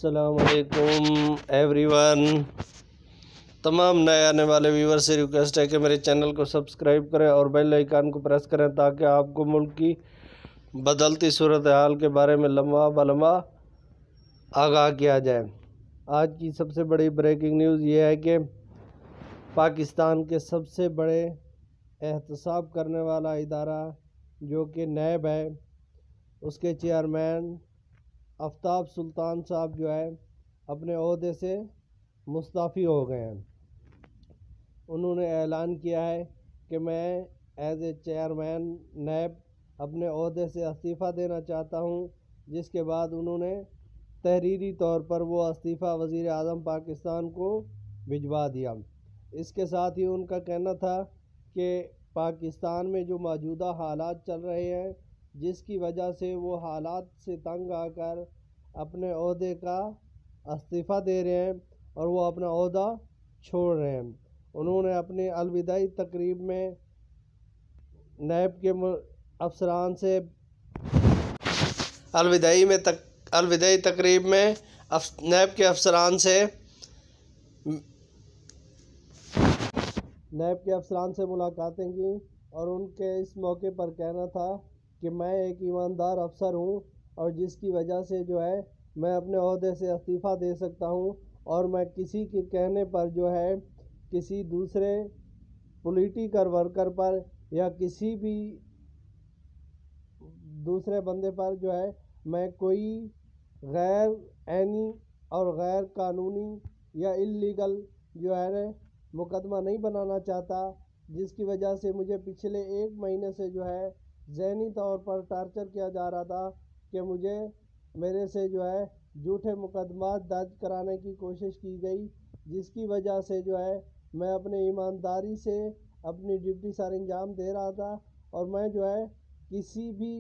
السلام علیکم every one. تمام نئے آنے والے ویور سے ریکویسٹ ہے کہ میرے چینل کو سبسکرائب کریں اور بیل آئیکن کو پریس کریں تاکہ آپ کو ملک کی بدلتی صورتحال کے بارے میں لمحہ بلمحہ آگاہ کیا جائے۔ آج کی سب سے بڑی بریکنگ نیوز یہ ہے کہ پاکستان کے سب سے بڑے احتساب کرنے والا ادارہ جو کہ نیب ہے، اس کے چیئرمین آفتاب سلطان صاحب جو ہے اپنے عہدے سے مستعفی ہو گئے ہیں۔ انہوں نے اعلان کیا ہے کہ میں ایز اے چیئرمین نیب اپنے عہدے سے استعفیٰ دینا چاہتا ہوں، جس کے بعد انہوں نے تحریری طور پر وہ استعفیٰ وزیر اعظم پاکستان کو بھجوا دیا۔ اس کے ساتھ ہی ان کا کہنا تھا کہ پاکستان میں جو موجودہ حالات چل رہے ہیں، جس کی وجہ سے وہ حالات سے تنگ آ کر اپنے عہدے کا استعفیٰ دے رہے ہیں اور وہ اپنا عہدہ چھوڑ رہے ہیں۔ انہوں نے اپنی الوداعی تقریب میں نیب کے افسران سے الوداعی تقریب میں نیب کے افسران سے ملاقاتیں کی اور ان کے اس موقع پر کہنا تھا کہ میں ایک ایماندار افسر ہوں اور جس کی وجہ سے جو ہے میں اپنے عہدے سے استعفیٰ دے سکتا ہوں، اور میں کسی کے کہنے پر جو ہے کسی دوسرے پولیٹیکل ورکر پر یا کسی بھی دوسرے بندے پر جو ہے میں کوئی غیر آئینی اور غیر قانونی یا اللیگل جو ہے مقدمہ نہیں بنانا چاہتا، جس کی وجہ سے مجھے پچھلے 1 مہینے سے جو ہے ذہنی طور پر ٹارچر کیا جا رہا تھا کہ میرے سے جو ہے جھوٹے مقدمات درج کرانے کی کوشش کی گئی، جس کی وجہ سے جو ہے میں اپنے ایمانداری سے اپنی ڈیوٹی سر انجام دے رہا تھا، اور میں جو ہے کسی بھی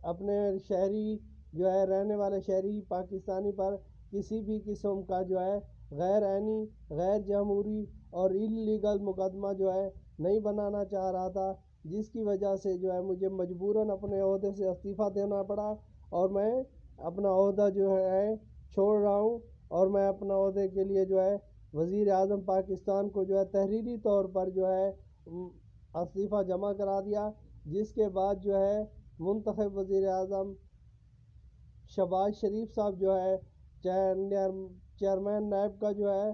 اپنے شہری جو ہے رہنے والے شہری پاکستانی پر کسی بھی قسم کا جو ہے غیر آئینی، غیر جمہوری اور اللیگل مقدمہ جو ہے نہیں بنانا چاہ رہا تھا، جس کی وجہ سے جو ہے مجھے مجبوراً اپنے عہدے سے استعفیٰ دینا پڑا اور میں اپنا عہدہ جو ہے چھوڑ رہا ہوں، اور میں اپنا عہدے کے لیے جو ہے وزیر اعظم پاکستان کو جو ہے تحریری طور پر جو ہے استعفیٰ جمع کرا دیا، جس کے بعد جو ہے منتخب وزیر اعظم شہباز شریف صاحب جو ہے چیئرمین نیب کا جو ہے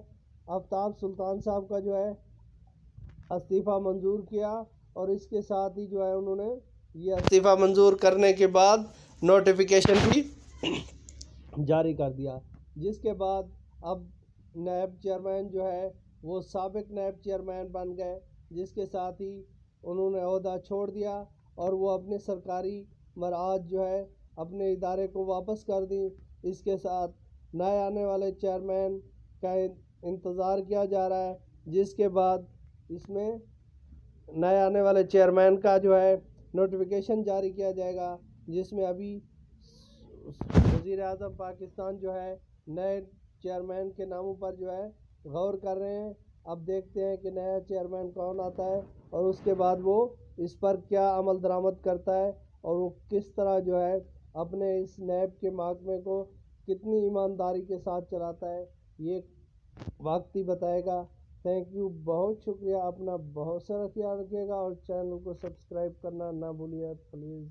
آفتاب سلطان صاحب کا جو ہے استعفیٰ منظور کیا، اور اس کے ساتھ ہی جو ہے انہوں نے یہ استعفیٰ منظور کرنے کے بعد نوٹیفیکیشن بھی جاری کر دیا، جس کے بعد اب نیب چیئرمین جو ہے وہ سابق نیب چیئرمین بن گئے، جس کے ساتھ ہی انہوں نے عہدہ چھوڑ دیا اور وہ اپنے سرکاری مراعات جو ہے اپنے ادارے کو واپس کر دیں۔ اس کے ساتھ نئے آنے والے چیئرمین کا انتظار کیا جا رہا ہے، جس کے بعد اس میں نئے آنے والے چیئرمین کا جو ہے نوٹیفیکیشن جاری کیا جائے گا، جس میں ابھی وزیر اعظم پاکستان جو ہے نئے چیئرمین کے ناموں پر جو ہے غور کر رہے ہیں۔ اب دیکھتے ہیں کہ نیا چیئرمین کون آتا ہے اور اس کے بعد وہ اس پر کیا عمل درآمد کرتا ہے اور وہ کس طرح جو ہے اپنے اس نیب کے محکمے کو کتنی ایمانداری کے ساتھ چلاتا ہے، یہ وقت ہی بتائے گا۔ تھینک یو، بہت شکریہ، اپنا بہت سارا خیال رکھیے گا اور چینل کو سبسکرائب کرنا نہ بھولیے پلیز۔